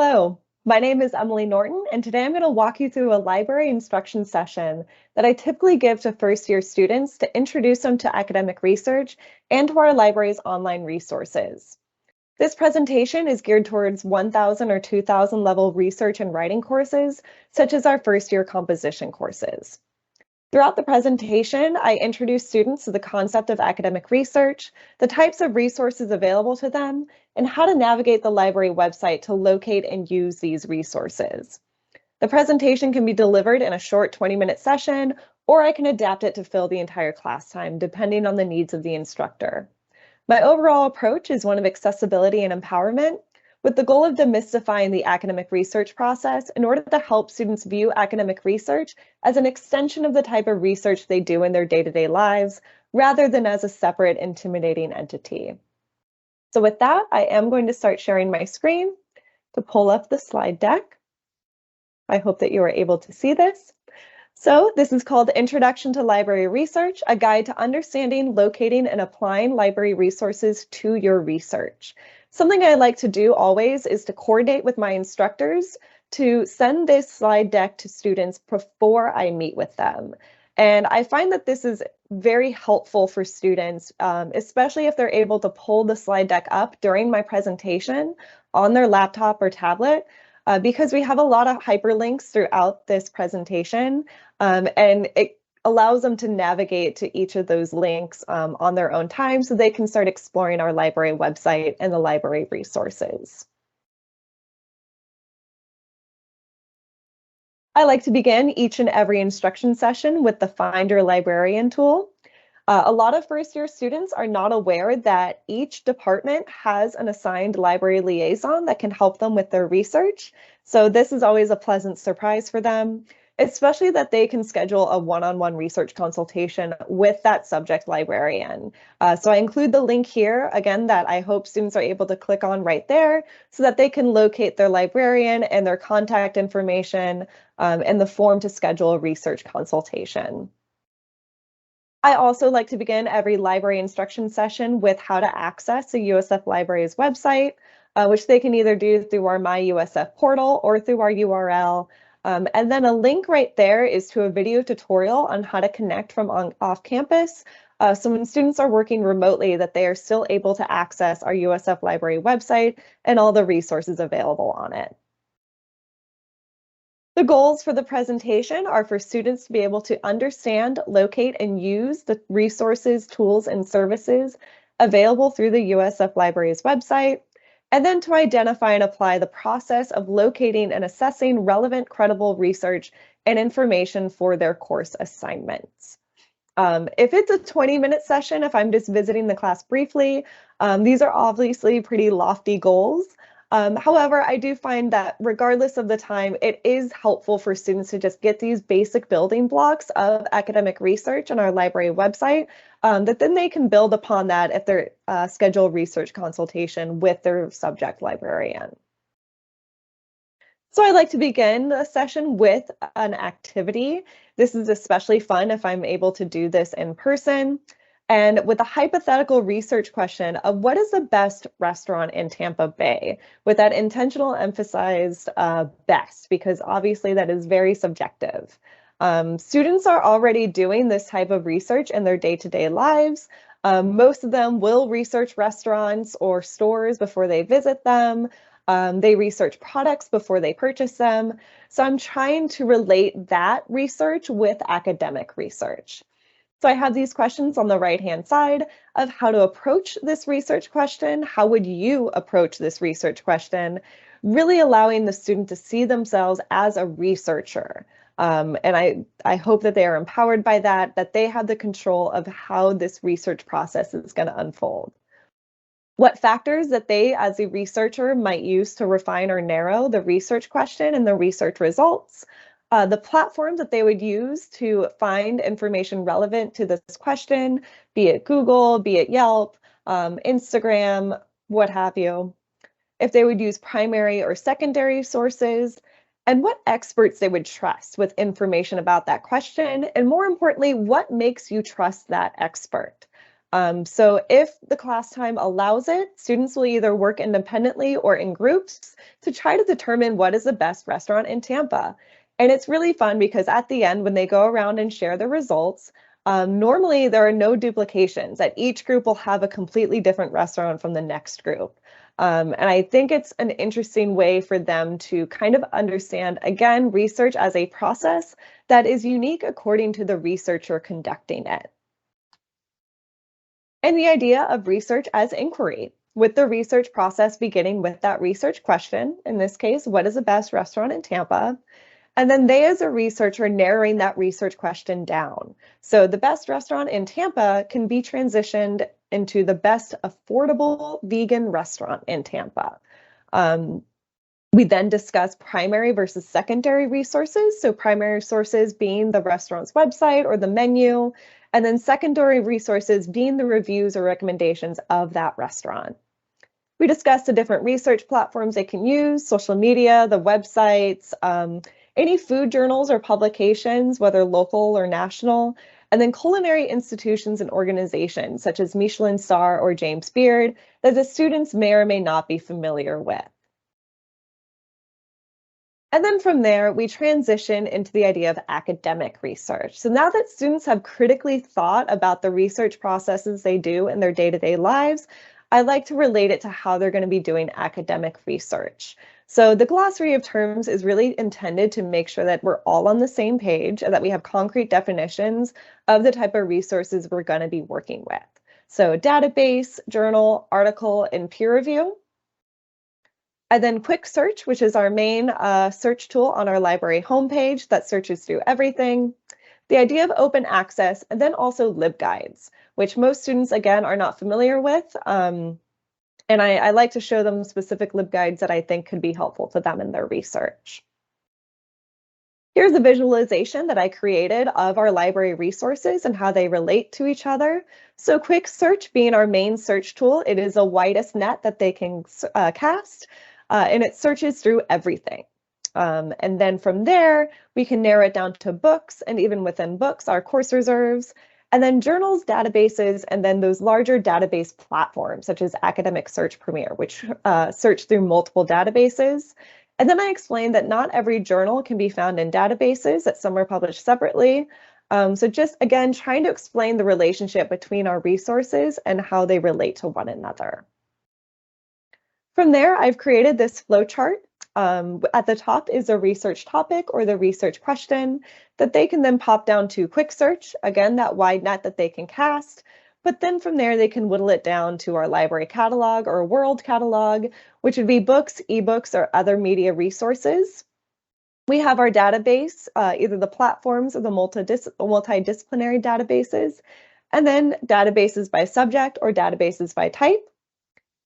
Hello, my name is Emily Norton, and today I'm going to walk you through a library instruction session that I typically give to first-year students to introduce them to academic research and to our library's online resources. This presentation is geared towards 1,000 or 2,000 level research and writing courses, such as our first-year composition courses. Throughout the presentation, I introduce students to the concept of academic research, the types of resources available to them, and how to navigate the library website to locate and use these resources. The presentation can be delivered in a short 20-minute session, or I can adapt it to fill the entire class time, depending on the needs of the instructor. My overall approach is one of accessibility and empowerment, with the goal of demystifying the academic research process in order to help students view academic research as an extension of the type of research they do in their day-to-day lives, rather than as a separate, intimidating entity. So with that, I am going to start sharing my screen to pull up the slide deck. I hope that you are able to see this. So this is called Introduction to Library Research, a guide to understanding, locating, and applying library resources to your research. Something I like to do always is to coordinate with my instructors to send this slide deck to students before I meet with them. And I find that this is very helpful for students, especially if they're able to pull the slide deck up during my presentation on their laptop or tablet, because we have a lot of hyperlinks throughout this presentation, and it allows them to navigate to each of those links on their own time so they can start exploring our library website and the library resources. I like to begin each and every instruction session with the Find Your Librarian tool. A lot of first-year students are not aware that each department has an assigned library liaison that can help them with their research. So this is always a pleasant surprise for them, especially that they can schedule a one-on-one research consultation with that subject librarian. So I include the link here, again, that I hope students are able to click on right there so that they can locate their librarian and their contact information and the form to schedule a research consultation. I also like to begin every library instruction session with how to access the USF Library's website, which they can either do through our My USF portal or through our URL. And then a link right there is to a video tutorial on how to connect from off campus. So when students are working remotely, that they are still able to access our USF Library website and all the resources available on it. The goals for the presentation are for students to be able to understand, locate, and use the resources, tools, and services available through the USF Library's website, and then to identify and apply the process of locating and assessing relevant, credible research and information for their course assignments. If it's a 20-minute session, if I'm just visiting the class briefly, these are obviously pretty lofty goals. However, I do find that regardless of the time, it is helpful for students to just get these basic building blocks of academic research on our library website, that then they can build upon that if they're schedule research consultation with their subject librarian. So I like to begin the session with an activity. This is especially fun if I'm able to do this in person. And with a hypothetical research question of what is the best restaurant in Tampa Bay, with that intentional emphasized best, because obviously that is very subjective. Students are already doing this type of research in their day-to-day lives. Most of them will research restaurants or stores before they visit them. They research products before they purchase them. So I'm trying to relate that research with academic research. So I have these questions on the right-hand side of how to approach this research question. How would you approach this research question? Really allowing the student to see themselves as a researcher. And I hope that they are empowered by that they have the control of how this research process is going to unfold. What factors that they, as a researcher, might use to refine or narrow the research question and the research results. The platforms that they would use to find information relevant to this question, be it Google, be it Yelp, Instagram, what have you. If they would use primary or secondary sources, and what experts they would trust with information about that question, and more importantly, what makes you trust that expert. So if the class time allows it, students will either work independently or in groups to try to determine what is the best restaurant in Tampa. And it's really fun because at the end, when they go around and share the results, normally there are no duplications, that each group will have a completely different restaurant from the next group. And I think it's an interesting way for them to kind of understand, again, research as a process that is unique according to the researcher conducting it. And the idea of research as inquiry, with the research process beginning with that research question, in this case, what is the best restaurant in Tampa? And then they, as a researcher, narrowing that research question down. So the best restaurant in Tampa can be transitioned into the best affordable vegan restaurant in Tampa. We then discuss primary versus secondary resources. So primary sources being the restaurant's website or the menu, and then secondary resources being the reviews or recommendations of that restaurant. We discussed the different research platforms they can use, social media, the websites, any food journals or publications, whether local or national, and then culinary institutions and organizations such as Michelin Star or James Beard that the students may or may not be familiar with. And then from there, we transition into the idea of academic research. So now that students have critically thought about the research processes they do in their day-to-day lives, I like to relate it to how they're going to be doing academic research. So the glossary of terms is really intended to make sure that we're all on the same page and that we have concrete definitions of the type of resources we're going to be working with. So database, journal, article, and peer review. And then Quick Search, which is our main search tool on our library homepage that searches through everything. The idea of open access, and then also LibGuides, which most students, again, are not familiar with. And I like to show them specific LibGuides that I think could be helpful to them in their research. Here's a visualization that I created of our library resources and how they relate to each other. So Quick Search being our main search tool, it is the widest net that they can cast. And it searches through everything. And then from there, we can narrow it down to books, and even within books, our course reserves, and then journals, databases, and then those larger database platforms, such as Academic Search Premier, which search through multiple databases. And then I explained that not every journal can be found in databases, that some are published separately. So just, again, trying to explain the relationship between our resources and how they relate to one another. From there, I've created this flowchart. At the top is a research topic or the research question that they can then pop down to Quick Search, again, that wide net that they can cast. But then from there, they can whittle it down to our library catalog or world catalog, which would be books, ebooks, or other media resources. We have our database, either the platforms or the multidisciplinary databases, and then databases by subject or databases by type.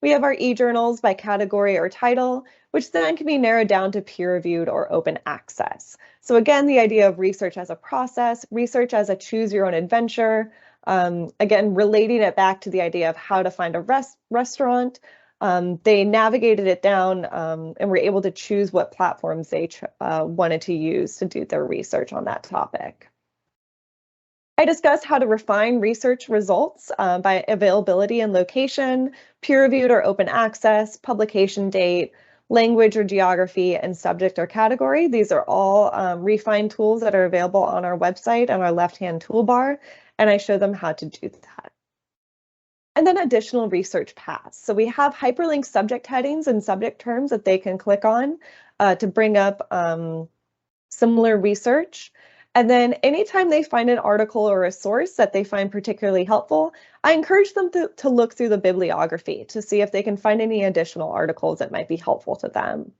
We have our e-journals by category or title, which then can be narrowed down to peer-reviewed or open access. So again, the idea of research as a process, research as a choose-your-own-adventure, again, relating it back to the idea of how to find a restaurant. They navigated it down and were able to choose what platforms they wanted to use to do their research on that topic. I discussed how to refine research results by availability and location, peer-reviewed or open access, publication date, language or geography, and subject or category. These are all refined tools that are available on our website and our left-hand toolbar, and I show them how to do that. And then additional research paths. So we have hyperlinked subject headings and subject terms that they can click on to bring up similar research. And then anytime they find an article or a source that they find particularly helpful, I encourage them to look through the bibliography to see if they can find any additional articles that might be helpful to them.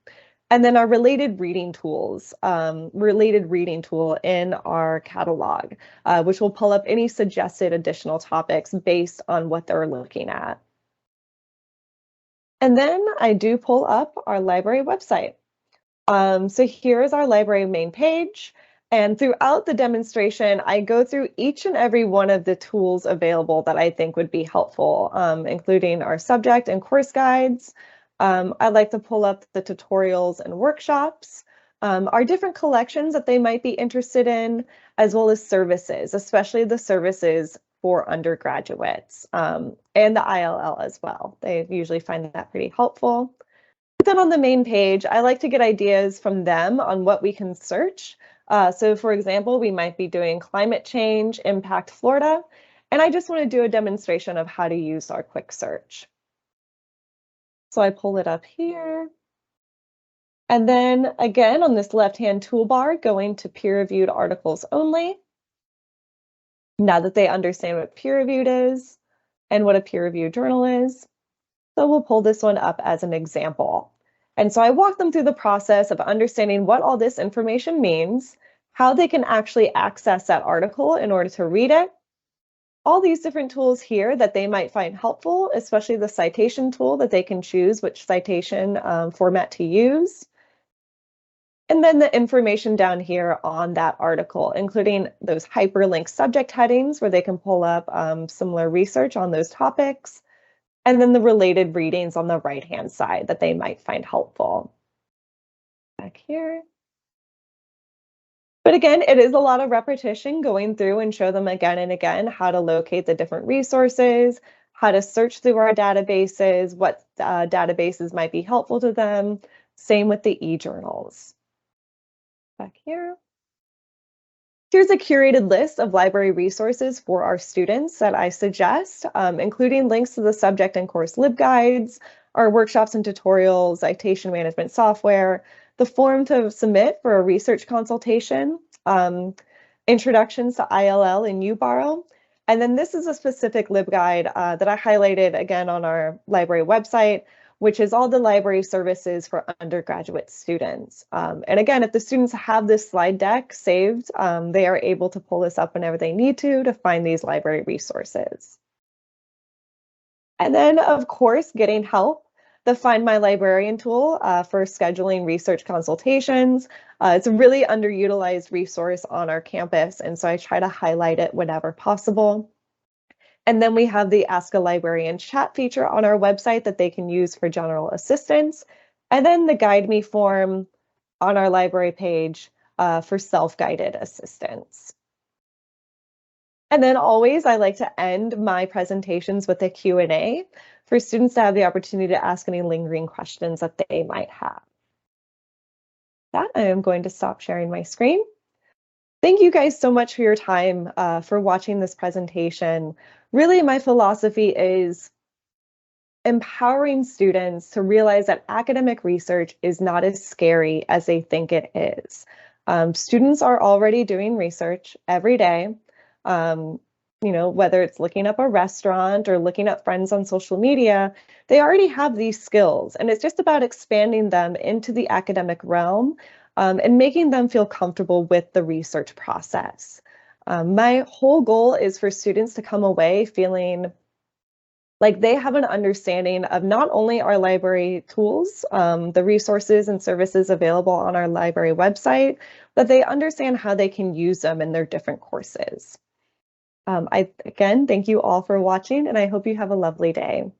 And then our related reading tools, related reading tool in our catalog, which will pull up any suggested additional topics based on what they're looking at. And then I do pull up our library website. So here's our library main page. And throughout the demonstration, I go through each and every one of the tools available that I think would be helpful, including our subject and course guides. I like to pull up the tutorials and workshops, our different collections that they might be interested in, as well as services, especially the services for undergraduates and the ILL as well. They usually find that pretty helpful. But then on the main page, I like to get ideas from them on what we can search. So for example, we might be doing climate change, impact Florida, and I just want to do a demonstration of how to use our quick search. So I pull it up here. And then again, on this left-hand toolbar, going to peer-reviewed articles only. Now that they understand what peer-reviewed is and what a peer-reviewed journal is, so we'll pull this one up as an example. And so I walk them through the process of understanding what all this information means, how they can actually access that article in order to read it, all these different tools here that they might find helpful, especially the citation tool that they can choose which citation format to use. And then the information down here on that article, including those hyperlink subject headings where they can pull up similar research on those topics, and then the related readings on the right-hand side that they might find helpful. Back here. But again, it is a lot of repetition going through and show them again and again how to locate the different resources, how to search through our databases, what databases might be helpful to them. Same with the e-journals. Back here. Here's a curated list of library resources for our students that I suggest, including links to the subject and course LibGuides, our workshops and tutorials, citation management software, the form to submit for a research consultation, introductions to ILL and UBarrow. And then this is a specific LibGuide that I highlighted again on our library website, which is all the library services for undergraduate students. And again, if the students have this slide deck saved, they are able to pull this up whenever they need to find these library resources. And then, of course, getting help. The Find My Librarian tool for scheduling research consultations. It's a really underutilized resource on our campus, and so I try to highlight it whenever possible. And then we have the Ask a Librarian chat feature on our website that they can use for general assistance. And then the Guide Me form on our library page for self-guided assistance. And then always, I like to end my presentations with a Q&A for students to have the opportunity to ask any lingering questions that they might have. With that, I am going to stop sharing my screen. Thank you guys so much for your time for watching this presentation. Really, my philosophy is empowering students to realize that academic research is not as scary as they think it is. Students are already doing research every day. You know, whether it's looking up a restaurant or looking up friends on social media, they already have these skills, and it's just about expanding them into the academic realm and making them feel comfortable with the research process. My whole goal is for students to come away feeling like they have an understanding of not only our library tools, the resources and services available on our library website, but they understand how they can use them in their different courses. Again, thank you all for watching, and I hope you have a lovely day.